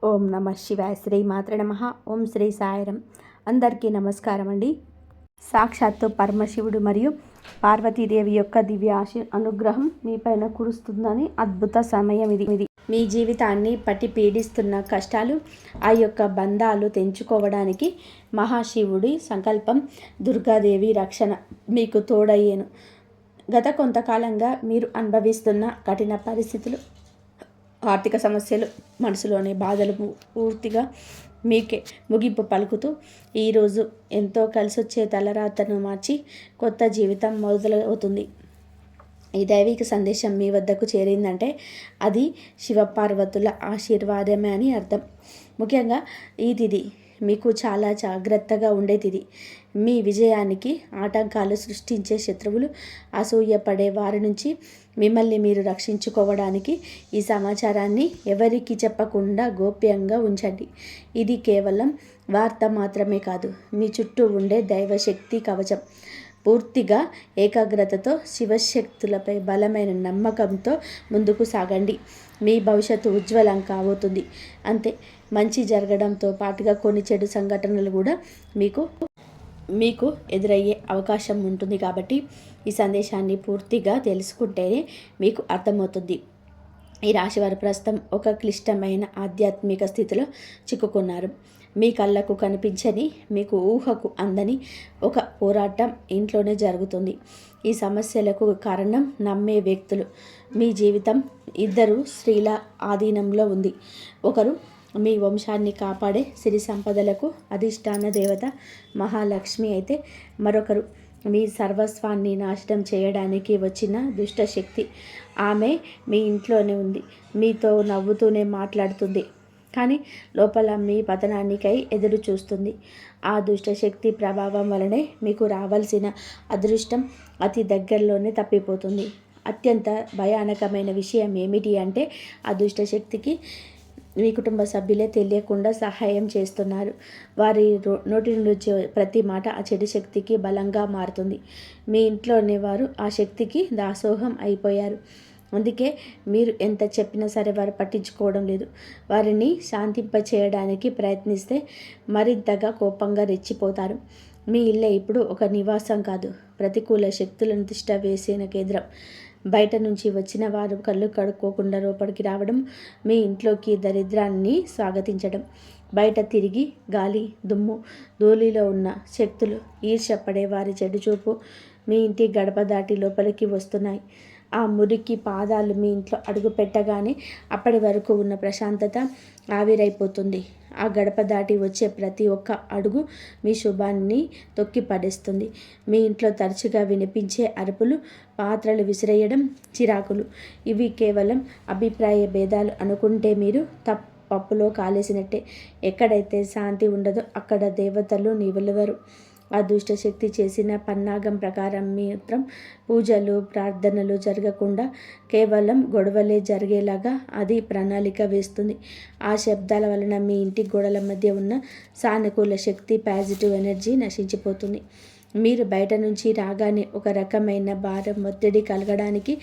ఓం నమ శివాయ. శ్రీ మాత్ర నమ. ఓం శ్రీ సాయిరం. అందరికీ నమస్కారం అండి. సాక్షాత్తు పరమశివుడు మరియు పార్వతీదేవి యొక్క దివ్య అనుగ్రహం మీపైన కురుస్తుందని అద్భుత సమయం ఇది. మీ జీవితాన్ని పట్టి పీడిస్తున్న కష్టాలు, ఆ యొక్క బంధాలు తెంచుకోవడానికి మహాశివుడి సంకల్పం, దుర్గాదేవి రక్షణ మీకు తోడయ్యేను. గత కొంతకాలంగా మీరు అనుభవిస్తున్న కఠిన పరిస్థితులు, ఆర్థిక సమస్యలు, మనసులోని బాధలు పూర్తిగా మీకే ముగింపు పలుకుతూ ఈరోజు ఎంతో కలిసొచ్చే తలరాతను మార్చి కొత్త జీవితం మొదలవుతుంది. ఈ దైవిక సందేశం మీ వద్దకు చేరిందంటే అది శివపార్వతుల ఆశీర్వాదమే అని అర్థం. ముఖ్యంగా ఈ తిథి మీకు చాలా జాగ్రత్తగా ఉండే తిథి. మీ విజయానికి ఆటంకాలు సృష్టించే శత్రువులు, అసూయపడే వారి నుంచి మిమ్మల్ని మీరు రక్షించుకోవడానికి ఈ సమాచారాన్ని ఎవరికి చెప్పకుండా గోప్యంగా ఉంచండి. ఇది కేవలం వార్త మాత్రమే కాదు, మీ చుట్టూ ఉండే దైవశక్తి కవచం. పూర్తిగా ఏకాగ్రతతో, శివశక్తులపై బలమైన నమ్మకంతో ముందుకు సాగండి. మీ భవిష్యత్తు ఉజ్వలం కాబోతుంది. అంతే, మంచి జరగడంతో పాటుగా కొన్ని చెడు సంఘటనలు కూడా మీకు ఎదురయ్యే అవకాశం ఉంటుంది. కాబట్టి ఈ సందేశాన్ని పూర్తిగా తెలుసుకుంటేనే మీకు అర్థమవుతుంది. ఈ రాశివారు ప్రస్తుతం ఒక క్లిష్టమైన ఆధ్యాత్మిక స్థితిలో చిక్కుకున్నారు. మీ కళ్ళకు కనిపించని, మీకు ఊహకు అందని ఒక పోరాటం ఇంట్లోనే జరుగుతుంది. ఈ సమస్యలకు కారణం నమ్మే వ్యక్తులు. మీ జీవితం ఇద్దరు స్త్రీల ఆధీనంలో ఉంది. ఒకరు మీ వంశాన్ని కాపాడే సిరి సంపదలకు అధిష్టాన దేవత మహాలక్ష్మి అయితే, మరొకరు మీ సర్వస్వాన్ని నాశనం చేయడానికి వచ్చిన దుష్టశక్తి. ఆమె మీ ఇంట్లోనే ఉంది, మీతో నవ్వుతూనే మాట్లాడుతుంది, కానీ లోపల మీ పతనానికై ఎదురు చూస్తుంది. ఆ దుష్టశక్తి ప్రభావం వలనే మీకు రావాల్సిన అదృష్టం అతి దగ్గరలోనే తప్పిపోతుంది. అత్యంత భయానకమైన విషయం ఏమిటి అంటే, ఆ దుష్టశక్తికి మీ కుటుంబ సభ్యులే తెలియకుండా సహాయం చేస్తున్నారు. వారి నోటి నుండి వచ్చే ప్రతి మాట ఆ చెడు శక్తికి బలంగా మారుతుంది. మీ ఇంట్లోనే వారు ఆ శక్తికి దాసోహం అయిపోయారు. అందుకే మీరు ఎంత చెప్పినా సరే వారు పట్టించుకోవడం లేదు. వారిని శాంతింపచేయడానికి ప్రయత్నిస్తే మరింతగా కోపంగా రెచ్చిపోతారు. మీ ఇల్లే ఇప్పుడు ఒక నివాసం కాదు, ప్రతికూల శక్తులను తిష్ట వేసిన కేంద్రం. బయట నుంచి వచ్చిన వారు కళ్ళు కడుక్కోకుండా లోపలికి రావడం, మీ ఇంట్లోకి దరిద్రాన్ని స్వాగతించడం, బయట గాలి, దుమ్ము, ధూళిలో ఉన్న శక్తులు, ఈర్ష్యపడే వారి చెడు చూపు మీ ఇంటి గడప దాటి లోపలికి వస్తున్నాయి. ఆ మురికి పాదాలు మీ ఇంట్లో అడుగు పెట్టగానే అప్పటి వరకు ఉన్న ప్రశాంతత ఆవిరైపోతుంది. ఆ గడప దాటి వచ్చే ప్రతి ఒక్క అడుగు మీ శుభాన్ని తొక్కి పడేస్తుంది. మీ ఇంట్లో తరచుగా వినిపించే అరుపులు, పాత్రలు విసిరేయడం, చిరాకులు, ఇవి కేవలం అభిప్రాయ భేదాలు అనుకుంటే మీరు పప్పులో కాలేసినట్టే. ఎక్కడైతే శాంతి ఉండదో అక్కడ దేవతలు నిలువరు. ఆ దుష్టశక్తి చేసిన పన్నాగం ప్రకారం మాత్రం పూజలు, ప్రార్థనలు జరగకుండా కేవలం గొడవలే జరిగేలాగా అది ప్రణాళిక వేస్తుంది. ఆ శబ్దాల వలన మీ ఇంటి గోడల మధ్య ఉన్న సానుకూల శక్తి, పాజిటివ్ ఎనర్జీ నశించిపోతుంది. మీరు బయట నుంచి రాగానే ఒక రకమైన భారం, ఒత్తిడి కలగడానికి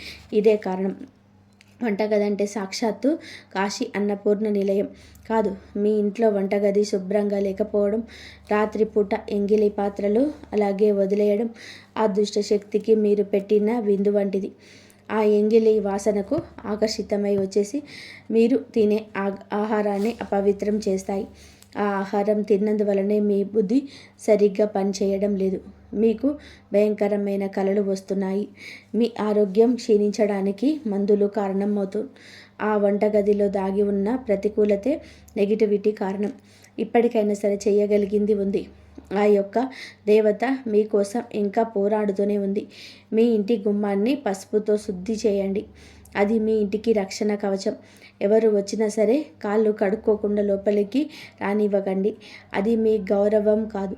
ఇదే కారణం. వంటగది అంటే సాక్షాత్తు కాశీ అన్నపూర్ణ నిలయం కాదు. మీ ఇంట్లో వంటగది శుభ్రంగా లేకపోవడం, రాత్రిపూట ఎంగిలి పాత్రలు అలాగే వదిలేయడం ఆ దుష్టశక్తికి మీరు పెట్టిన విందు వంటిది. ఆ ఎంగిలి వాసనకు ఆకర్షితమై వచ్చేసి మీరు తినే ఆహారాన్ని అపవిత్రం చేస్తాయి. ఆ ఆహారం తిన్నందువలనే మీ బుద్ధి సరిగ్గా పనిచేయడం లేదు. మీకు భయంకరమైన కలలు వస్తున్నాయి. మీ ఆరోగ్యం క్షీణించడానికి మందులు కారణమవుతుంది. ఆ వంటగదిలో దాగి ఉన్న ప్రతికూలతే, నెగిటివిటీ కారణం. ఇప్పటికైనా సరే చేయగలిగింది ఉంది. ఆ యొక్క దేవత మీకోసం ఇంకా పోరాడుతూనే ఉంది. మీ ఇంటి గుమ్మాన్ని పసుపుతో శుద్ధి చేయండి. అది మీ ఇంటికి రక్షణ కవచం. ఎవరు వచ్చినా సరే కాళ్ళు కడుక్కోకుండా లోపలికి రానివ్వకండి. అది మీ గౌరవం కాదు,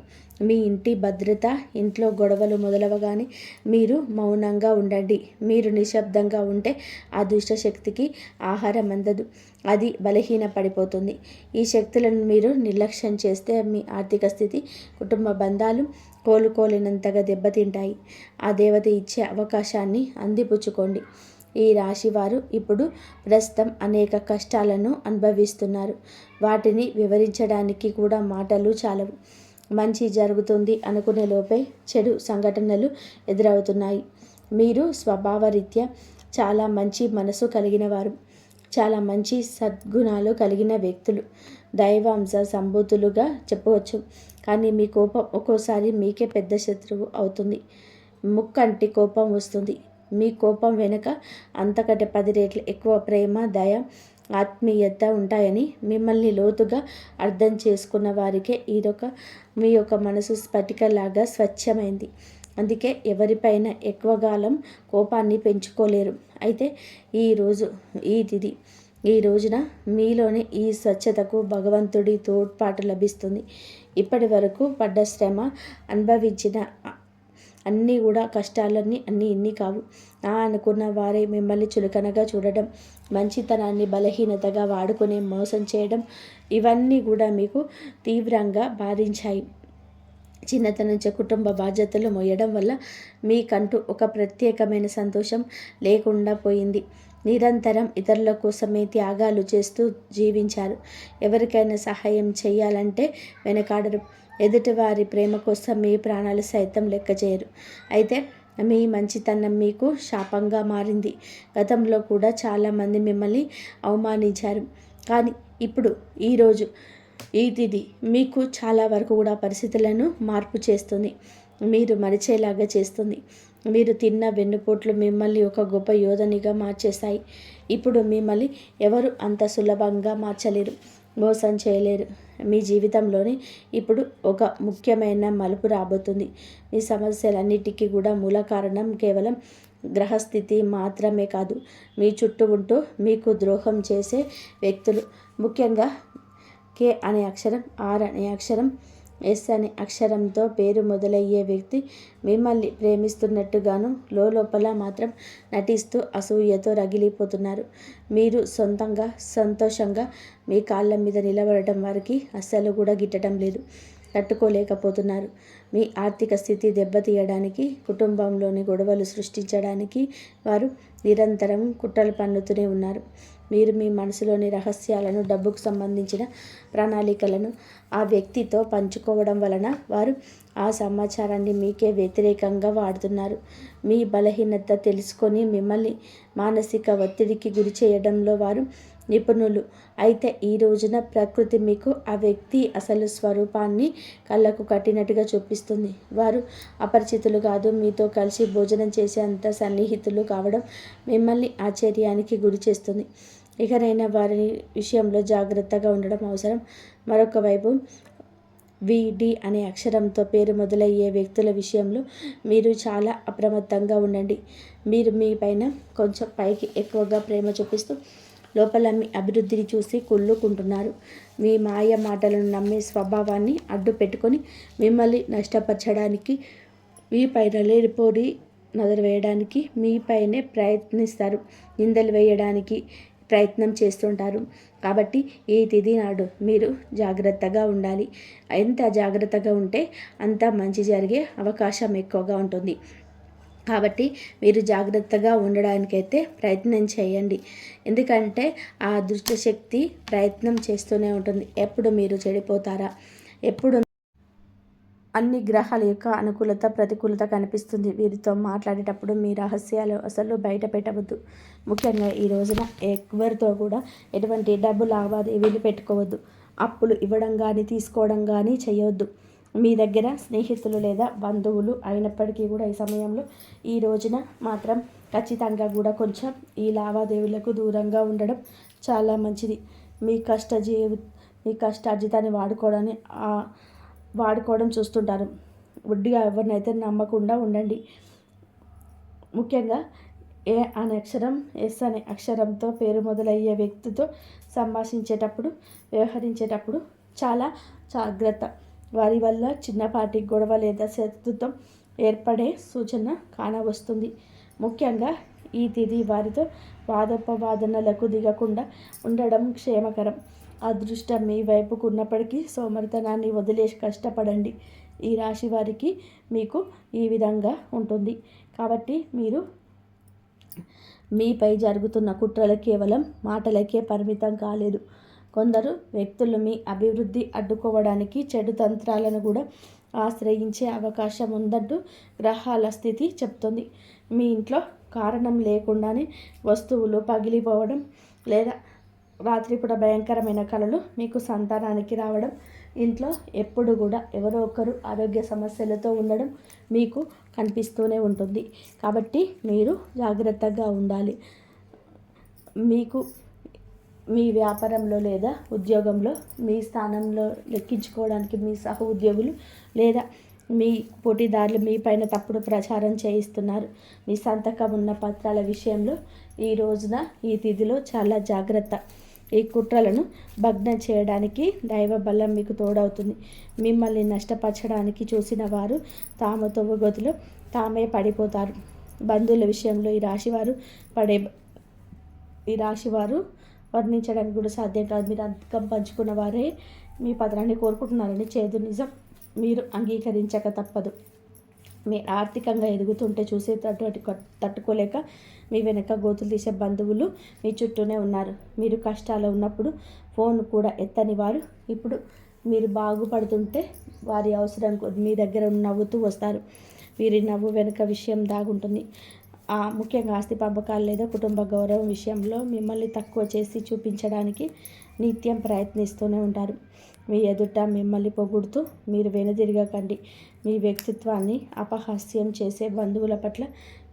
మీ ఇంటి భద్రత. ఇంట్లో గొడవలు మొదలవగానే మీరు మౌనంగా ఉండండి. మీరు నిశ్శబ్దంగా ఉంటే ఆ దుష్టశక్తికి ఆహారం అందదు, అది బలహీన పడిపోతుంది. ఈ శక్తులను మీరు నిర్లక్ష్యం చేస్తే మీ ఆర్థిక స్థితి, కుటుంబ బంధాలు కోలుకోలేనంతగా దెబ్బతింటాయి. ఆ దేవత ఇచ్చే అవకాశాన్ని అందిపుచ్చుకోండి. ఈ రాశి వారు ఇప్పుడు ప్రస్తుతం అనేక కష్టాలను అనుభవిస్తున్నారు. వాటిని వివరించడానికి కూడా మాటలు చాలవు. మంచి జరుగుతుంది అనుకునే లోపే చెడు సంఘటనలు ఎదురవుతున్నాయి. మీరు స్వభావరీత్యా చాలా మంచి మనసు కలిగిన వారు, చాలా మంచి సద్గుణాలు కలిగిన వ్యక్తులు, దైవాంశ సంభూతులుగా చెప్పవచ్చు. కానీ మీ కోపం ఒక్కోసారి మీకే పెద్ద శత్రువు అవుతుంది. ముక్కంటి కోపం వస్తుంది. మీ కోపం వెనుక అంతకంటే 10 రెట్లు ఎక్కువ ప్రేమ, దయ, ఆత్మీయత ఉంటాయని మిమ్మల్ని లోతుగా అర్థం చేసుకున్న వారికే మీ యొక్క మనసు స్ఫటికలాగా స్వచ్ఛమైంది. అందుకే ఎవరిపైన ఎక్కువ కాలం కోపాన్ని పెంచుకోలేరు. అయితే ఈ రోజున మీలోని ఈ స్వచ్ఛతకు భగవంతుడి తోడ్పాటు లభిస్తుంది. ఇప్పటి వరకు పడ్డ శ్రమ, అనుభవించిన అన్నీ కూడా కష్టాలన్నీ ఇన్ని కావు. అనుకున్న వారే మిమ్మల్ని చులకనగా చూడడం, మంచితనాన్ని బలహీనతగా వాడుకునే మోసం చేయడం, ఇవన్నీ కూడా మీకు తీవ్రంగా బాధించాయి. చిన్నతనం నుంచి కుటుంబ బాధ్యతలు మోయడం వల్ల మీకంటూ ఒక ప్రత్యేకమైన సంతోషం లేకుండా పోయింది. నిరంతరం ఇతరుల కోసమే త్యాగాలు చేస్తూ జీవించారు. ఎవరికైనా సహాయం చేయాలంటే వెనకాడరు. ఎదుటివారి ప్రేమ కోసం మీ ప్రాణాలు సైతం లెక్క చేయరు. అయితే మీ మంచితనం మీకు శాపంగా మారింది. గతంలో కూడా చాలామంది మిమ్మల్ని అవమానించారు. కానీ ఇప్పుడు ఈ తిథి మీకు చాలా వరకు కూడా పరిస్థితులను మార్పు చేస్తుంది. మీరు మరిచేలాగా చేస్తుంది. మీరు తిన్న వెన్నుపోట్లు మిమ్మల్ని ఒక గొప్ప యోధనిగా మార్చేస్తాయి. ఇప్పుడు మిమ్మల్ని ఎవరు అంత సులభంగా మార్చలేరు, మోసం చేయలేరు. మీ జీవితంలోని ఇప్పుడు ఒక ముఖ్యమైన మలుపు రాబోతుంది. మీ సమస్యలన్నిటికీ కూడా మూల కారణం కేవలం గ్రహస్థితి మాత్రమే కాదు, మీ చుట్టూ ఉంటూ మీకు ద్రోహం చేసే వ్యక్తులు. ముఖ్యంగా కే అనే అక్షరం, ఆర్ అనే అక్షరం, ఎస్ అనే అక్షరంతో పేరు మొదలయ్యే వ్యక్తి మిమ్మల్ని ప్రేమిస్తున్నట్టుగాను లోపల మాత్రం నటిస్తూ అసూయతో రగిలిపోతున్నారు. మీరు సంతోషంగా మీ కాళ్ళ మీద నిలబడటం వారికి అస్సలు కూడా గిట్టడం లేదు, తట్టుకోలేకపోతున్నారు. మీ ఆర్థిక స్థితి దెబ్బతీయడానికి, కుటుంబంలోని గొడవలు సృష్టించడానికి వారు నిరంతరం కుట్రలు పన్నుతూనే ఉన్నారు. మీరు మీ మనసులోని రహస్యాలను, డబ్బుకు సంబంధించిన ప్రణాళికలను ఆ వ్యక్తితో పంచుకోవడం వలన వారు ఆ సమాచారాన్ని మీకే వ్యతిరేకంగా వాడుతున్నారు. మీ బలహీనత తెలుసుకొని మిమ్మల్ని మానసిక ఒత్తిడికి గురి చేయడంలో వారు నిపుణులు. అయితే ఈ రోజున ప్రకృతి మీకు ఆ వ్యక్తి అసలు స్వరూపాన్ని కళ్ళకు కట్టినట్టుగా చూపిస్తుంది. వారు అపరిచితులు కాదు, మీతో కలిసి భోజనం చేసే అంత సన్నిహితులు కావడం మిమ్మల్ని ఆశ్చర్యానికి గురి చేస్తుంది. ఇకనైనా వారి విషయంలో జాగ్రత్తగా ఉండడం అవసరం. మరొక వైపు విడి అనే అక్షరంతో పేరు మొదలయ్యే వ్యక్తుల విషయంలో మీరు చాలా అప్రమత్తంగా ఉండండి. మీరు మీ పైన కొంచెం పైకి ఎక్కువగా ప్రేమ చూపిస్తూ లోపల మీ అభివృద్ధిని చూసి కుళ్ళుకుంటున్నారు. మీ మాయ మాటలను నమ్మే స్వభావాన్ని అడ్డు పెట్టుకొని మిమ్మల్ని నష్టపరచడానికి, మీ పైన లేనిపోని నజరు వేయడానికి మీపైనే ప్రయత్నిస్తారు, నిందలు వేయడానికి ప్రయత్నం చేస్తుంటారు. కాబట్టి ఈ తిథి నాడు మీరు జాగ్రత్తగా ఉండాలి. ఎంత జాగ్రత్తగా ఉంటే అంత మంచి జరిగే అవకాశం ఎక్కువగా ఉంటుంది. కాబట్టి మీరు జాగ్రత్తగా ఉండడానికైతే ప్రయత్నం చేయండి. ఎందుకంటే ఆ దుష్టశక్తి ప్రయత్నం చేస్తూనే ఉంటుంది. ఎప్పుడు మీరు చెడిపోతారా, ఎప్పుడు అన్ని గ్రహాల యొక్క అనుకూలత, ప్రతికూలత కనిపిస్తుంది. వీరితో మాట్లాడేటప్పుడు మీ రహస్యాలు అసలు బయట పెట్టవద్దు. ముఖ్యంగా ఈ రోజున ఎవరితో కూడా ఎటువంటి డబ్బు లావాదేవీలు పెట్టుకోవద్దు. అప్పులు ఇవ్వడం కానీ తీసుకోవడం కానీ చేయవద్దు. మీ దగ్గర స్నేహితులు లేదా బంధువులు అయినప్పటికీ కూడా ఈ సమయంలో ఈ రోజున మాత్రం ఖచ్చితంగా కూడా కొంచెం ఈ లావాదేవీలకు దూరంగా ఉండడం చాలా మంచిది. మీ కష్టార్జితాన్ని వాడుకోవడం చూస్తుంటారు. వడ్డీగా ఎవరినైతే నమ్మకుండా ఉండండి. ముఖ్యంగా ఏ అనే అక్షరం, ఎస్ అనే అక్షరంతో పేరు మొదలయ్యే వ్యక్తితో సంభాషించేటప్పుడు, వ్యవహరించేటప్పుడు చాలా జాగ్రత్త. వారి వల్ల చిన్నపాటి గొడవ లేదా శత్రుత్వం ఏర్పడే సూచన కానవస్తుంది. ముఖ్యంగా ఈ తిథి వారితో వాదోపవాదనలకు దిగకుండా ఉండడం క్షేమకరం. అదృష్టం మీ వైపుకు ఉన్నప్పటికీ సోమరితనాన్ని వదిలేసి కష్టపడండి. ఈ రాశి వారికి మీకు ఈ విధంగా ఉంటుంది. కాబట్టి మీరు మీపై జరుగుతున్న కుట్రలు కేవలం మాటలకే పరిమితం కాలేదు. కొందరు వ్యక్తులు మీ అభివృద్ధి అడ్డుకోవడానికి చెడు తంత్రాలను కూడా ఆశ్రయించే అవకాశం ఉందంటూ గ్రహాల స్థితి చెప్తుంది. మీ ఇంట్లో కారణం లేకుండానే వస్తువులు పగిలిపోవడం లేదా రాత్రిపూట భయంకరమైన కలలు మీకు సంతానానికి రావడం, ఇంట్లో ఎప్పుడు కూడా ఎవరో ఒకరు ఆరోగ్య సమస్యలతో ఉండడం మీకు కనిపిస్తూనే ఉంటుంది. కాబట్టి మీరు జాగ్రత్తగా ఉండాలి. మీకు మీ వ్యాపారంలో లేదా ఉద్యోగంలో మీ స్థానంలో లెక్కించుకోవడానికి మీ సహ ఉద్యోగులు లేదా మీ పోటీదారులు మీ పైన తప్పుడు ప్రచారం చేయిస్తున్నారు. మీ సంతకం ఉన్న పత్రాల విషయంలో ఈ రోజున ఈ తిథిలో చాలా జాగ్రత్త. ఈ కుట్రలను భగ్నం చేయడానికి దైవ బలం మీకు తోడవుతుంది. మిమ్మల్ని నష్టపరచడానికి చూసిన వారు తాము తవ్వుగొతులో తామే పడిపోతారు. బంధువుల విషయంలో ఈ రాశివారు వర్ణించడానికి కూడా సాధ్యం కాదు. మీరు అధికం పంచుకున్న వారే మీ పత్రాన్ని కోరుకుంటున్నారని చేదు నిజం. మీరు అంగీకరించక తప్పదు. మీ ఆర్థికంగా ఎదుగుతుంటే తట్టుకోలేక మీ వెనక గోతులు తీసే బంధువులు మీ చుట్టూనే ఉన్నారు. మీరు కష్టాలు ఉన్నప్పుడు ఫోన్ కూడా ఎత్తని వారు ఇప్పుడు మీరు బాగుపడుతుంటే వారి అవసరం మీ దగ్గర నవ్వుతూ వస్తారు. వీరి నవ్వు వెనుక విషయం దాగుంటుంది. ముఖ్యంగా ఆస్తి పంపకాలు లేదా కుటుంబ గౌరవం విషయంలో మిమ్మల్ని తక్కువ చేసి చూపించడానికి నిత్యం ప్రయత్నిస్తూనే ఉంటారు. మీ ఎదుట మిమ్మల్ని పొగుడుతూ మీరు వెనుదిరగకండి. మీ వ్యక్తిత్వాన్ని అపహాస్యం చేసే బంధువుల పట్ల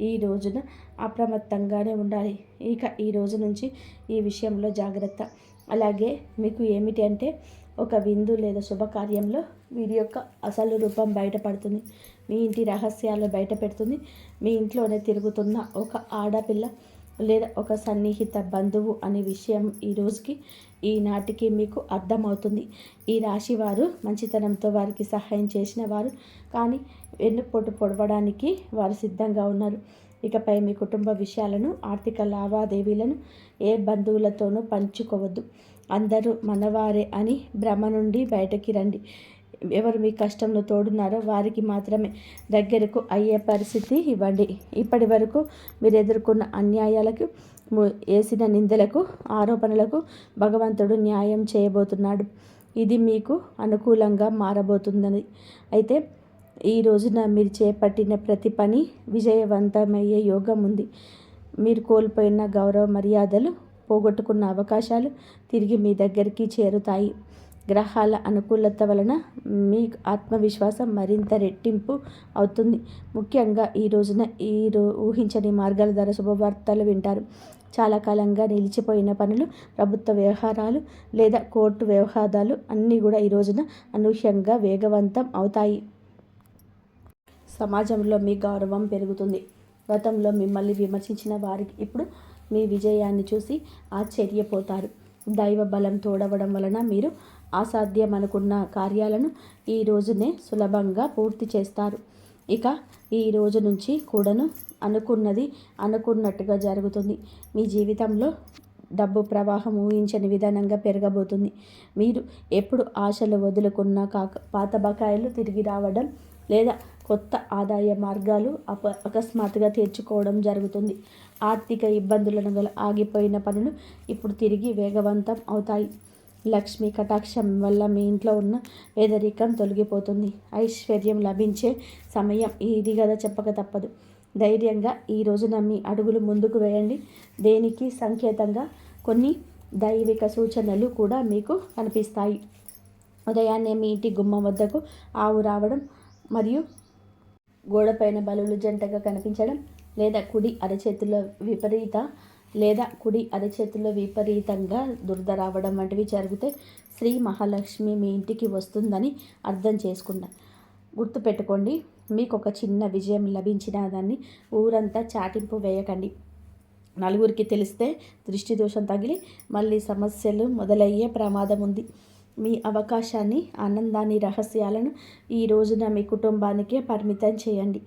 ఈ రోజున అప్రమత్తంగానే ఉండాలి. ఇక ఈ రోజు నుంచి ఈ విషయంలో జాగ్రత్త. అలాగే మీకు ఏమిటి అంటే ఒక విందు లేదా శుభకార్యంలో వీరి యొక్క అసలు రూపం బయటపడుతుంది. మీ ఇంటి రహస్యాలు బయట పెడుతుంది. మీ ఇంట్లోనే తిరుగుతున్న ఒక ఆడపిల్ల లేదా ఒక సన్నిహిత బంధువు అనే విషయం ఈనాటికి మీకు అర్థమవుతుంది. ఈ రాశి వారు మంచితనంతో వారికి సహాయం చేసిన వారు, కానీ వెన్నుపోటు పొడవడానికి వారు సిద్ధంగా ఉన్నారు. ఇకపై మీ కుటుంబ విషయాలను, ఆర్థిక లావాదేవీలను ఏ బంధువులతోనూ పంచుకోవద్దు. అందరూ మనవారే అని భ్రమ నుండి బయటకి రండి. ఎవరు మీ కష్టంలో తోడున్నారో వారికి మాత్రమే దగ్గరకు అయ్యే పరిస్థితి ఇవ్వండి. ఇప్పటి వరకు మీరు ఎదుర్కొన్న అన్యాయాలకు, వేసిన నిందలకు, ఆరోపణలకు భగవంతుడు న్యాయం చేయబోతున్నాడు. ఇది మీకు అనుకూలంగా మారబోతుందని. అయితే ఈ రోజున మీరు చేపట్టిన ప్రతి పని విజయవంతమయ్యే యోగం ఉంది. మీరు కోల్పోయిన గౌరవ మర్యాదలు, పోగొట్టుకున్న అవకాశాలు తిరిగి మీ దగ్గరికి చేరుతాయి. గ్రహాల అనుకూలత వలన మీ ఆత్మవిశ్వాసం మరింత రెట్టింపు అవుతుంది. ముఖ్యంగా ఈ రోజున ఊహించని మార్గాల ద్వారా శుభవార్తలు వింటారు. చాలా కాలంగా నిలిచిపోయిన పనులు, ప్రభుత్వ వ్యవహారాలు లేదా కోర్టు వ్యవహారాలు అన్నీ కూడా ఈ రోజున అనూహ్యంగా వేగవంతం అవుతాయి. సమాజంలో మీ గౌరవం పెరుగుతుంది. గతంలో మిమ్మల్ని విమర్శించిన వారికి ఇప్పుడు మీ విజయాన్ని చూసి ఆశ్చర్యపోతారు. దైవ బలం తోడవడం వలన మీరు అసాధ్యం అనుకున్న కార్యాలను ఈ రోజునే సులభంగా పూర్తి చేస్తారు. ఇక ఈ రోజు నుంచి కూడాను అనుకున్నది అనుకున్నట్టుగా జరుగుతుంది. మీ జీవితంలో డబ్బు ప్రవాహం ఊహించని విధానంగా పెరగబోతుంది. మీరు ఎప్పుడు ఆశలు వదులుకున్న పాత బకాయిలు తిరిగి రావడం లేదా కొత్త ఆదాయ మార్గాలు అకస్మాత్తుగా తెరుచుకోవడం జరుగుతుంది. ఆర్థిక ఇబ్బందులను గల ఆగిపోయిన పనులు ఇప్పుడు తిరిగి వేగవంతం అవుతాయి. లక్ష్మీ కటాక్షం వల్ల మీ ఇంట్లో ఉన్న పేదరికం తొలగిపోతుంది. ఐశ్వర్యం లభించే సమయం ఇది కదా, చెప్పక తప్పదు. ధైర్యంగా ఈ రోజున మీ అడుగులు ముందుకు వేయండి. దేనికి సంకేతంగా కొన్ని దైవిక సూచనలు కూడా మీకు కనిపిస్తాయి. ఉదయాన్నే మీ ఇంటి గుమ్మం వద్దకు ఆవు రావడం మరియు గోడపైన బలులు జంటగా కనిపించడం లేదా కుడి అరచేతిలో విపరీతంగా దురద రావడం వంటివి జరిగితే శ్రీ మహాలక్ష్మి మీ ఇంటికి వస్తుందని అర్థం చేసుకుంటారు. గుర్తుపెట్టుకోండి, మీకు ఒక చిన్న విజయం లభించిన దాన్ని ఊరంతా చాటింపు వేయకండి. నలుగురికి తెలిస్తే దృష్టి దోషం తగిలి మళ్ళీ సమస్యలు మొదలయ్యే ప్రమాదం ఉంది. మీ అవకాశాన్ని, ఆనందాన్ని, రహస్యాలను ఈ రోజున మీ కుటుంబానికే పరిమితం చేయండి.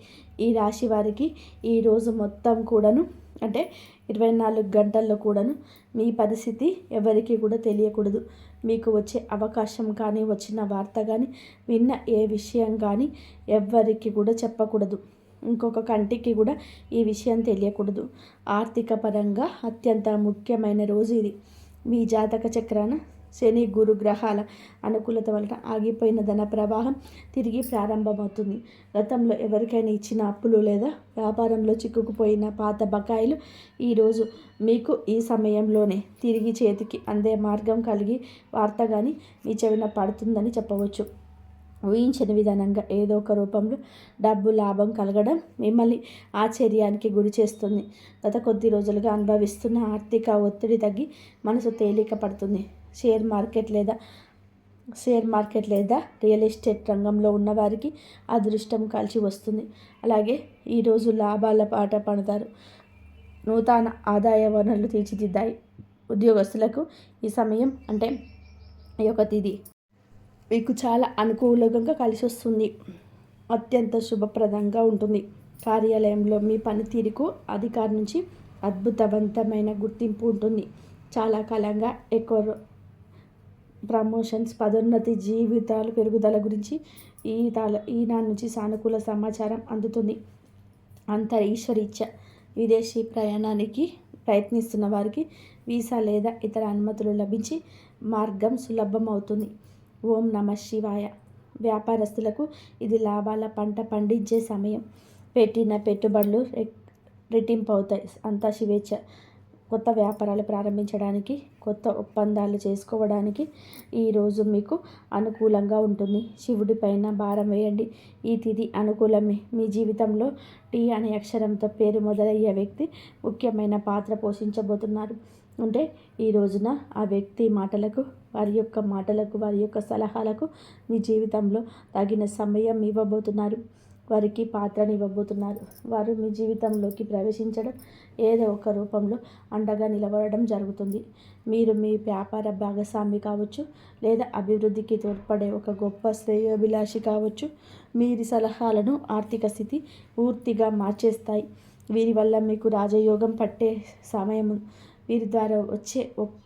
ఈ రాశి వారికి ఈ రోజు మొత్తం కూడాను, అంటే 24 గంటల్లో కూడాను మీ పరిస్థితి ఎవరికి కూడా తెలియకూడదు. మీకు వచ్చే అవకాశం కానీ, వచ్చిన వార్త కానీ, విన్న ఏ విషయం కానీ ఎవ్వరికి కూడా చెప్పకూడదు. ఇంకొక కంటికి కూడా ఈ విషయం తెలియకూడదు. ఆర్థిక పరంగా అత్యంత ముఖ్యమైన రోజు ఇది. మీ జాతక చక్రాన శని గురు గ్రహాల అనుకూలత వలన ఆగిపోయిన ధన ప్రవాహం తిరిగి ప్రారంభమవుతుంది. గతంలో ఎవరికైనా ఇచ్చిన అప్పులు లేదా వ్యాపారంలో చిక్కుకుపోయిన పాత బకాయిలు ఈరోజు మీకు ఈ సమయంలోనే తిరిగి చేతికి అందే మార్గం కలిగి వార్త కానీ మీ చెవిన పడుతుందని చెప్పవచ్చు. ఊహించని విధానంగా ఏదో ఒక రూపంలో డబ్బు లాభం కలగడం మిమ్మల్ని ఆశ్చర్యానికి గురి చేస్తుంది. గత కొద్ది రోజులుగా అనుభవిస్తున్న ఆర్థిక ఒత్తిడి తగ్గి మనసు తేలిక పడుతుంది. షేర్ మార్కెట్ లేదా రియల్ ఎస్టేట్ రంగంలో ఉన్నవారికి అదృష్టం కలిసి వస్తుంది. అలాగే ఈరోజు లాభాల పాట పడతారు. నూతన ఆదాయ వనరులు తీర్చిదిద్దాయి. ఉద్యోగస్తులకు ఈ సమయం అంటే ఈ యొక్క తిథి మీకు చాలా అనుకూలంగా కలిసి వస్తుంది. అత్యంత శుభప్రదంగా ఉంటుంది. కార్యాలయంలో మీ పనితీరుకు అధికారి నుంచి అద్భుతవంతమైన గుర్తింపు ఉంటుంది. చాలా కాలంగా ఎక్కువ ప్రమోషన్స్, పదోన్నతి, జీవితాలు పెరుగుదల గురించి ఈనాటి నుంచి సానుకూల సమాచారం అందుతుంది. ఈశ్వరీచ్ఛ విదేశీ ప్రయాణానికి ప్రయత్నిస్తున్న వారికి వీసా లేదా ఇతర అనుమతులు లభించి మార్గం సులభం అవుతుంది. ఓం నమ శివాయ. వ్యాపారస్తులకు ఇది లాభాల పంట పండించే సమయం. పెట్టిన పెట్టుబడులు రెట్టింపు అవుతాయి. అంతా శివేచ్ఛ. కొత్త వ్యాపారాలు ప్రారంభించడానికి, కొత్త ఒప్పందాలు చేసుకోవడానికి ఈరోజు మీకు అనుకూలంగా ఉంటుంది. శివుడి పైన భారం వేయండి. ఈ తిథి అనుకూలమే. మీ జీవితంలో టీ అనే అక్షరంతో పేరు మొదలయ్యే వ్యక్తి ముఖ్యమైన పాత్ర పోషించబోతున్నారు. అంటే ఈ రోజున ఆ వ్యక్తి మాటలకు, వారి యొక్క సలహాలకు మీ జీవితంలో తగిన సమయం ఇవ్వబోతున్నారు. వారికి పాత్రని ఇవ్వబోతున్నారు. వారు మీ జీవితంలోకి ప్రవేశించడం, ఏదో ఒక రూపంలో అండగా నిలబడడం జరుగుతుంది. మీరు మీ వ్యాపార భాగస్వామి కావచ్చు, లేదా అభివృద్ధికి తోడ్పడే ఒక గొప్ప శ్రేయోభిలాషి కావచ్చు. వీరి సలహాలను ఆర్థిక స్థితి పూర్తిగా మార్చేస్తాయి. వీరి వల్ల మీకు రాజయోగం పట్టే సమయం. వీరి ద్వారా వచ్చే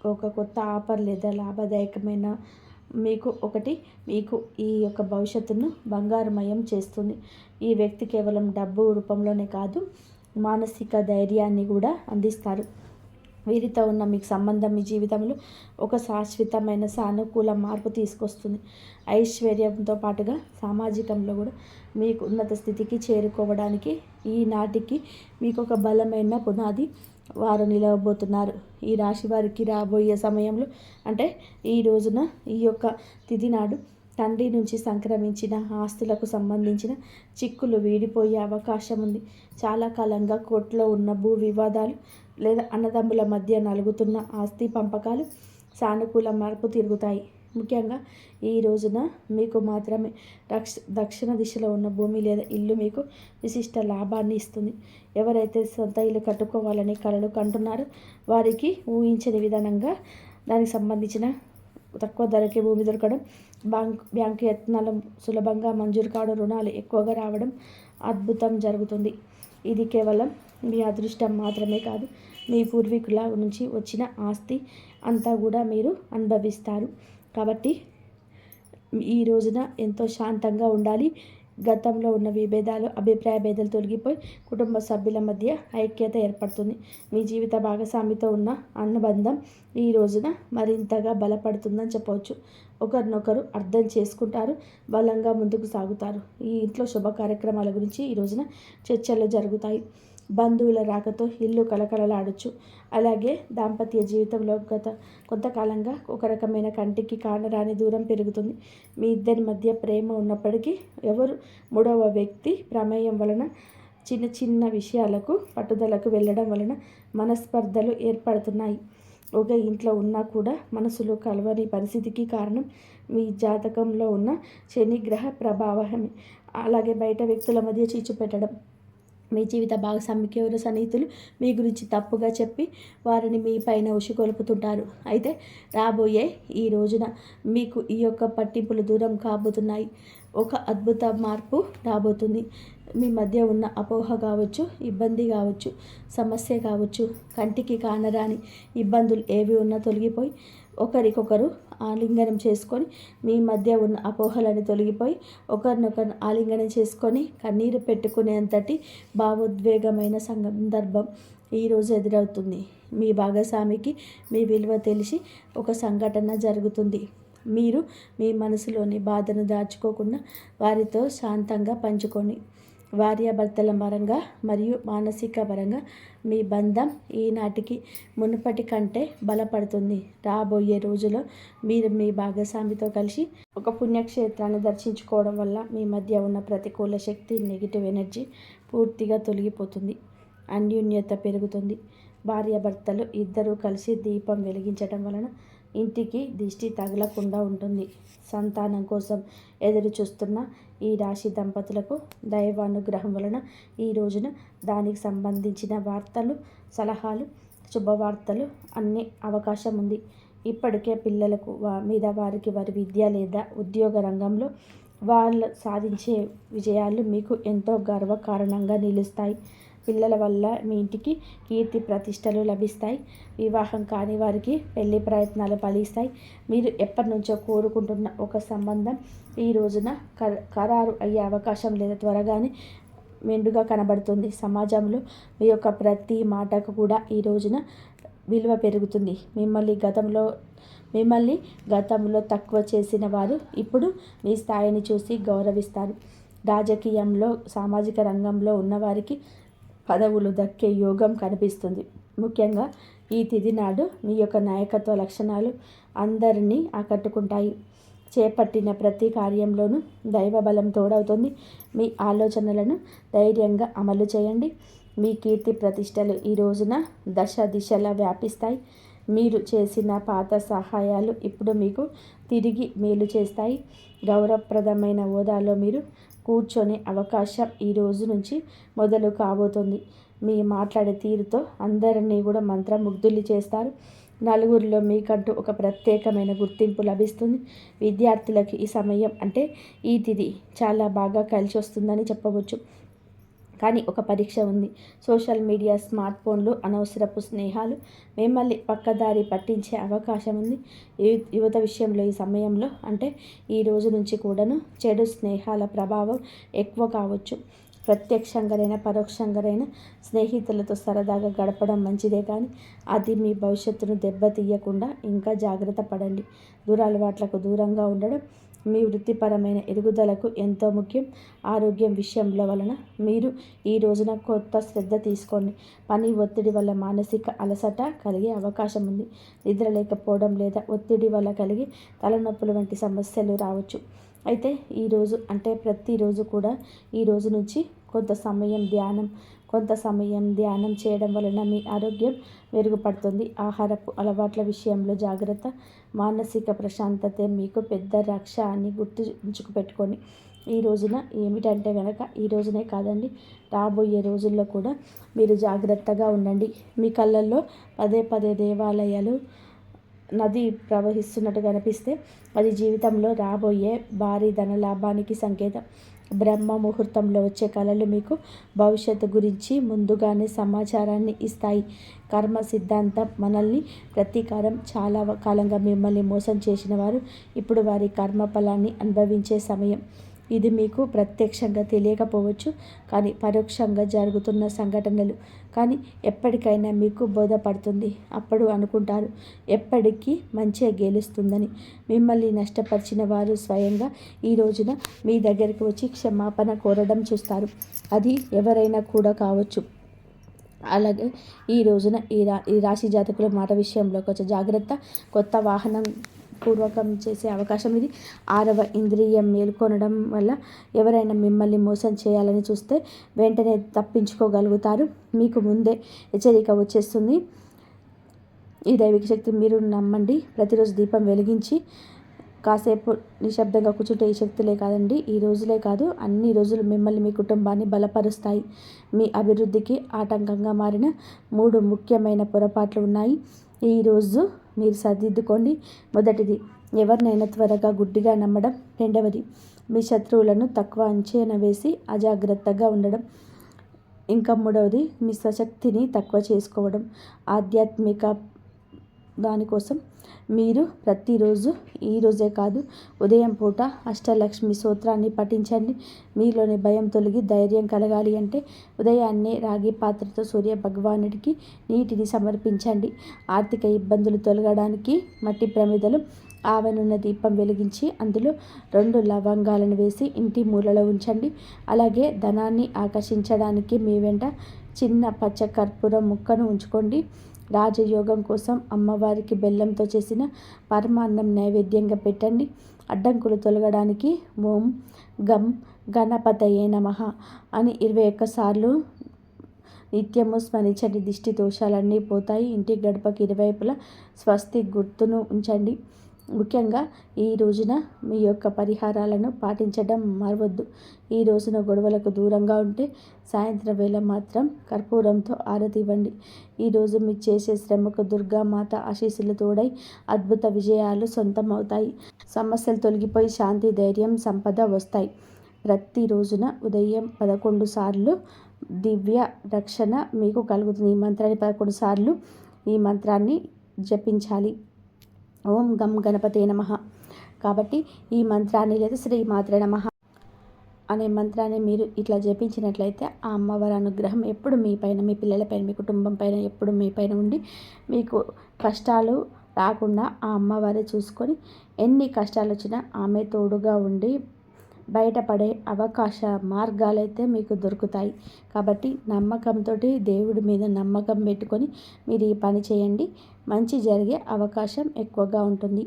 ఒక కొత్త ఆఫర్ లేదా లాభదాయకమైన మీకు ఈ యొక్క భవిష్యత్తును బంగారుమయం చేస్తుంది. ఈ వ్యక్తి కేవలం డబ్బు రూపంలోనే కాదు, మానసిక ధైర్యాన్ని కూడా అందిస్తారు. వీరితో ఉన్న మీకు సంబంధం మీ జీవితంలో ఒక శాశ్వతమైన సానుకూల మార్పు తీసుకొస్తుంది. ఐశ్వర్యంతో పాటుగా సామాజికంలో కూడా మీకు ఉన్నత స్థితికి చేరుకోవడానికి ఈనాటికి మీకు ఒక బలమైన పునాది వారు నిలవబోతున్నారు. ఈ రాశి వారికి రాబోయే సమయంలో అంటే ఈ రోజున ఈ యొక్క తిథి నాడు తండ్రి నుంచి సంక్రమించిన ఆస్తులకు సంబంధించిన చిక్కులు వీడిపోయే అవకాశం ఉంది. చాలా కాలంగా కోర్టులో ఉన్న భూ వివాదాలు లేదా అన్నదమ్ముల మధ్య నలుగుతున్న ఆస్తి పంపకాలు సానుకూల మార్పు తిరుగుతాయి. ముఖ్యంగా ఈ రోజున మీకు మాత్రమే దక్షిణ దిశలో ఉన్న భూమి లేదా ఇల్లు మీకు విశిష్ట లాభాన్ని ఇస్తుంది. ఎవరైతే సొంత ఇల్లు కట్టుకోవాలని కలలు కంటున్నారో వారికి ఊహించని విధానంగా దానికి సంబంధించిన తక్కువ ధరకే భూమి దొరకడం, బ్యాంకు యత్నాలు సులభంగా మంజూరు కావడం, రుణాలు ఎక్కువగా రావడం అద్భుతం జరుగుతుంది. ఇది కేవలం మీ అదృష్టం మాత్రమే కాదు, మీ పూర్వీకుల నుంచి వచ్చిన ఆస్తి అంతా కూడా మీరు అనుభవిస్తారు. కాబట్టి ఈ రోజున ఎంతో శాంతంగా ఉండాలి. గతంలో ఉన్న విభేదాలు, అభిప్రాయ భేదాలు తొలగిపోయి కుటుంబ సభ్యుల మధ్య ఐక్యత ఏర్పడుతుంది. మీ జీవిత భాగస్వామితో ఉన్న అనుబంధం ఈ రోజున మరింతగా బలపడుతుందని చెప్పవచ్చు. ఒకరినొకరు అర్థం చేసుకుంటారు, బలంగా ముందుకు సాగుతారు. ఈ ఇంట్లో శుభ కార్యక్రమాల గురించి ఈ రోజున చర్చలు జరుగుతాయి. బంధువుల రాకతో ఇల్లు కలకలలాడచ్చు. అలాగే దాంపత్య జీవితంలో కొంతకాలంగా ఒక రకమైన కంటికి కానరాని దూరం పెరుగుతుంది. మీ ఇద్దరి మధ్య ప్రేమ ఉన్నప్పటికీ మూడవ వ్యక్తి ప్రమేయం వలన చిన్న చిన్న విషయాలకు పట్టుదలకు వెళ్ళడం వలన మనస్పర్ధలు ఏర్పడుతున్నాయి. ఒక ఇంట్లో ఉన్నా కూడా మనసులో కలవని పరిస్థితికి కారణం మీ జాతకంలో ఉన్న శని గ్రహ ప్రభావమే. అలాగే బయట వ్యక్తుల మధ్య చిచ్చు పెట్టడం, మీ జీవిత భాగస్వామికి ఎవరు సన్నిహితులు మీ గురించి తప్పుగా చెప్పి వారిని మీ పైన ఉసిగొలుపుతుంటారు. అయితే రాబోయే ఈ రోజున మీకు ఈ యొక్క పట్టింపులు దూరం కాబోతున్నాయి. ఒక అద్భుత మార్పు రాబోతుంది. మీ మధ్య ఉన్న అపోహ కావచ్చు, ఇబ్బంది కావచ్చు, సమస్య కావచ్చు, కంటికి కానరాని ఇబ్బందులు ఏవి ఉన్నా తొలగిపోయి ఒకరికొకరు ఆలింగనం చేసుకొని మీ మధ్య ఉన్న అపోహలను తొలగిపోయి ఒకరినొకరు ఆలింగనం చేసుకొని కన్నీరు పెట్టుకునేంతటి భావోద్వేగమైన సందర్భం ఈరోజు ఎదురవుతుంది. మీ భాగస్వామికి మీ విలువ తెలిసి ఒక సంఘటన జరుగుతుంది. మీరు మీ మనసులోని బాధను దాచుకోకుండా వారితో శాంతంగా పంచుకోండి. భార్యాభర్తల పరంగా మరియు మానసిక పరంగా మీ బంధం ఈనాటికి మునుపటి కంటే బలపడుతుంది. రాబోయే రోజుల్లో మీరు మీ భాగస్వామితో కలిసి ఒక పుణ్యక్షేత్రాన్ని దర్శించుకోవడం వల్ల మీ మధ్య ఉన్న ప్రతికూల శక్తి, నెగిటివ్ ఎనర్జీ పూర్తిగా తొలగిపోతుంది. అన్యోన్యత పెరుగుతుంది. భార్యాభర్తలు ఇద్దరూ కలిసి దీపం వెలిగించడం వలన ఇంటికి దిష్టి తగలకుండా ఉంటుంది. సంతానం కోసం ఎదురు చూస్తున్న ఈ రాశి దంపతులకు దైవానుగ్రహం వలన ఈ రోజున దానికి సంబంధించిన వార్తలు, సలహాలు, శుభవార్తలు అన్ని అవకాశం ఉంది. ఇప్పటికే పిల్లలకు మీద వారికి వారి విద్య లేదా ఉద్యోగ రంగంలో వాళ్ళు సాధించే విజయాలు మీకు ఎంతో గర్వకారణంగా నిలుస్తాయి. పిల్లల వల్ల మీ ఇంటికి కీర్తి ప్రతిష్టలు లభిస్తాయి. వివాహం కాని వారికి పెళ్లి ప్రయత్నాలు ఫలిస్తాయి. మీరు ఎప్పటి నుంచో కోరుకుంటున్న ఒక సంబంధం ఈ రోజున ఖరారు అయ్యే అవకాశం లేదా త్వరగానే మెండుగా కనబడుతుంది. సమాజంలో మీ యొక్క ప్రతి మాటకు కూడా ఈ రోజున విలువ పెరుగుతుంది. మిమ్మల్ని గతంలో తక్కువ చేసిన వారు ఇప్పుడు మీ స్థాయిని చూసి గౌరవిస్తారు. రాజకీయంలో, సామాజిక రంగంలో ఉన్నవారికి పదవులు దక్కే యోగం కనిపిస్తుంది. ముఖ్యంగా ఈ తిథి నాడు మీ యొక్క నాయకత్వ లక్షణాలు అందరినీ ఆకట్టుకుంటాయి. చేపట్టిన ప్రతి కార్యంలోనూ దైవబలం తోడవుతుంది. మీ ఆలోచనలను ధైర్యంగా అమలు చేయండి. మీ కీర్తి ప్రతిష్టలు ఈ రోజున దశ దిశలా వ్యాపిస్తాయి. మీరు చేసిన పాత సహాయాలు ఇప్పుడు మీకు తిరిగి మేలు చేస్తాయి. గౌరవప్రదమైన హోదాలో మీరు కూర్చొనే అవకాశం ఈ రోజు నుంచి మొదలు కాబోతుంది. మీ మాట్లాడే తీరుతో అందరినీ కూడా మంత్రముగ్ధులు చేస్తారు. నలుగురిలో మీకంటూ ఒక ప్రత్యేకమైన గుర్తింపు లభిస్తుంది. విద్యార్థులకి ఈ సమయం అంటే ఈ తిథి చాలా బాగా కలిసి వస్తుందని చెప్పవచ్చు. కానీ ఒక పరీక్ష ఉంది. సోషల్ మీడియా, స్మార్ట్ ఫోన్లు, అనవసరపు స్నేహాలు మిమ్మల్ని పక్కదారి పట్టించే అవకాశం ఉంది. యువత విషయంలో ఈ సమయంలో అంటే ఈ రోజు నుంచి కూడాను చెడు స్నేహాల ప్రభావం ఎక్కువ కావచ్చు. ప్రత్యక్షంగానైనా పరోక్షంగానైనా స్నేహితులతో సరదాగా గడపడం మంచిదే, కానీ అది మీ భవిష్యత్తును దెబ్బతీయకుండా ఇంకా జాగ్రత్త పడండి. దురలవాట్లకు దూరంగా ఉండడం మీ వృత్తిపరమైన ఎదుగుదలకు ఎంతో ముఖ్యం. ఆరోగ్యం విషయంలో వలన మీరు ఈ రోజున కొత్త శ్రద్ధ తీసుకోండి. పని ఒత్తిడి వల్ల మానసిక అలసట కలిగే అవకాశం ఉంది. నిద్ర లేకపోవడం లేదా ఒత్తిడి వల్ల కలిగే తలనొప్పులు వంటి సమస్యలు రావచ్చు. అయితే ఈరోజు అంటే ప్రతిరోజు కూడా ఈ రోజు నుంచి కొంత సమయం ధ్యానం చేయడం వలన మీ ఆరోగ్యం మెరుగుపడుతుంది. ఆహారపు అలవాట్ల విషయంలో జాగ్రత్త. మానసిక ప్రశాంతతే మీకు పెద్ద రక్ష అని గుర్తుంచుకు పెట్టుకొని ఈ రోజున ఏమిటంటే కనుక ఈ రోజునే కాదండి, రాబోయే రోజుల్లో కూడా మీరు జాగ్రత్తగా ఉండండి. మీ కళ్ళల్లో పదే పదే దేవాలయాలు, నది ప్రవహిస్తున్నట్టు కనిపిస్తే అది జీవితంలో రాబోయే భారీ ధనలాభానికి సంకేతం. బ్రహ్మ ముహూర్తంలో వచ్చే కళలు మీకు భవిష్యత్తు గురించి ముందుగానే సమాచారాన్ని ఇస్తాయి. కర్మ సిద్ధాంతం మనల్ని ప్రతీకారం. చాలా కాలంగా మిమ్మల్ని మోసం చేసిన వారు ఇప్పుడు వారి కర్మ ఫలాన్ని అనుభవించే సమయం. ఇది మీకు ప్రత్యక్షంగా తెలియకపోవచ్చు, కానీ పరోక్షంగా జరుగుతున్న సంఘటనలు కానీ ఎప్పటికైనా మీకు బోధపడుతుంది. అప్పుడు అనుకుంటారు ఎప్పటికీ మంచిగా గెలుస్తుందని. మిమ్మల్ని నష్టపరిచిన వారు స్వయంగా ఈ రోజున మీ దగ్గరికి వచ్చి క్షమాపణ కోరడం చూస్తారు. అది ఎవరైనా కూడా కావచ్చు. అలాగే ఈ రోజున ఈ రాశి జాతకుల మాట విషయంలో కొంచెం జాగ్రత్త. కొత్త వాహనం పూర్వకం చేసే అవకాశం ఇది. 6వ ఇంద్రియం మేల్కొనడం వల్ల ఎవరైనా మిమ్మల్ని మోసం చేయాలని చూస్తే వెంటనే తప్పించుకోగలుగుతారు. మీకు ముందే హెచ్చరిక వచ్చేస్తుంది. ఈ దైవిక శక్తి మీరు నమ్మండి. ప్రతిరోజు దీపం వెలిగించి కాసేపు నిశ్శబ్దంగా కూర్చుంటే ఈ శక్తులే కాదండి, ఈ రోజులే కాదు అన్ని రోజులు మిమ్మల్ని, మీ కుటుంబాన్ని బలపరుస్తాయి. మీ అభివృద్ధికి ఆటంకంగా మారిన 3 ముఖ్యమైన పొరపాట్లు ఉన్నాయి. ఈరోజు మీరు సరిదిద్దుకోండి. మొదటిది, ఎవరినైనా త్వరగా గుడ్డిగా నమ్మడం. రెండవది, మీ శత్రువులను తక్కువ అంచనా వేసి అజాగ్రత్తగా ఉండడం. ఇంకా మూడవది, మీ స్వశక్తిని తక్కువ చేసుకోవడం. ఆధ్యాత్మిక దానికోసం మీరు ప్రతిరోజు, ఈరోజే కాదు ఉదయం పూట అష్టలక్ష్మి స్తోత్రాన్ని పఠించండి. మీలోని భయం తొలగి ధైర్యం కలగాలి అంటే ఉదయాన్నే రాగి పాత్రతో సూర్య భగవానుడికి నీటిని సమర్పించండి. ఆర్థిక ఇబ్బందులు తొలగడానికి మట్టి ప్రమిదలు, ఆవనున్న దీపం వెలిగించి అందులో 2 లవంగాలను వేసి ఇంటి మూలలో ఉంచండి. అలాగే ధనాన్ని ఆకర్షించడానికి మీ వెంట చిన్న పచ్చ కర్పూరం ముక్కను ఉంచుకోండి. రాజయోగం కోసం అమ్మవారికి బెల్లంతో చేసిన పరమాన్నం నైవేద్యంగా పెట్టండి. అడ్డంకులు తొలగడానికి ఓం గం గణపతయే నమః అని 21 సార్లు నిత్యము స్మరించండి. దిష్టి దోషాలన్నీ పోతాయి. ఇంటి గడపకి ఇరువైపులా స్వస్తి గుర్తును ఉంచండి. ముఖ్యంగా ఈ రోజున మీ యొక్క పరిహారాలను పాటించడం మరవద్దు. ఈ రోజున గొడవలకు దూరంగా ఉంటే సాయంత్రం వేళ మాత్రం కర్పూరంతో ఆరతి ఇవ్వండి. ఈరోజు మీరు చేసే శ్రమకు దుర్గామాత ఆశీస్సులు తోడై అద్భుత విజయాలు సొంతం అవుతాయి. సమస్యలు తొలగిపోయి శాంతి, ధైర్యం, సంపద వస్తాయి. ప్రతి రోజున ఉదయం 11 సార్లు దివ్య రక్షణ మీకు కలుగుతుంది. ఈ మంత్రాన్ని 11 సార్లు ఈ మంత్రాన్ని జపించాలి. ఓం గం గణపతే నమః. కాబట్టి ఈ మంత్రాన్ని లేదా శ్రీ మాత్రే నమః అనే మంత్రాన్ని మీరు ఇట్లా జపించినట్లయితే ఆ అమ్మవారి అనుగ్రహం ఎప్పుడు మీ పైన, మీ పిల్లల పైన, మీ కుటుంబం పైన ఎప్పుడు మీ పైన ఉండి మీకు కష్టాలు రాకుండా ఆ అమ్మవారే చూసుకొని ఎన్ని కష్టాలు వచ్చినా ఆమె తోడుగా ఉండి బయటపడే అవకాశ మార్గాలైతే మీకు దొరుకుతాయి. కాబట్టి నమ్మకంతో, దేవుడి మీద నమ్మకం పెట్టుకొని మీరు ఈ పని చేయండి. మంచి జరిగే అవకాశం ఎక్కువగా ఉంటుంది.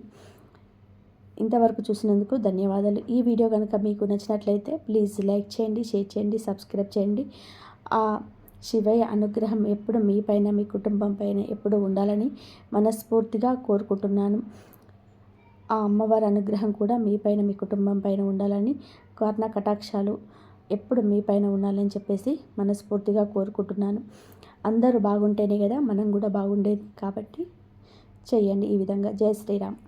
ఇంతవరకు చూసినందుకు ధన్యవాదాలు. ఈ వీడియో కనుక మీకు నచ్చినట్లయితే ప్లీజ్ లైక్ చేయండి, షేర్ చేయండి, సబ్స్క్రైబ్ చేయండి. ఆ శివయ్య అనుగ్రహం ఎప్పుడు మీ పైన, మీ కుటుంబం పైన ఎప్పుడు ఉండాలని మనస్ఫూర్తిగా కోరుకుంటున్నాను. ఆ అమ్మవారి అనుగ్రహం కూడా మీ పైన, మీ కుటుంబం పైన ఉండాలని, కర్ణ కటాక్షాలు ఎప్పుడు మీ పైన ఉండాలని చెప్పేసి మనస్ఫూర్తిగా కోరుకుంటున్నాను. అందరూ బాగుంటేనే కదా మనం కూడా బాగుండేది. కాబట్టి చేయండి ఈ విధంగా. జై శ్రీరామ్.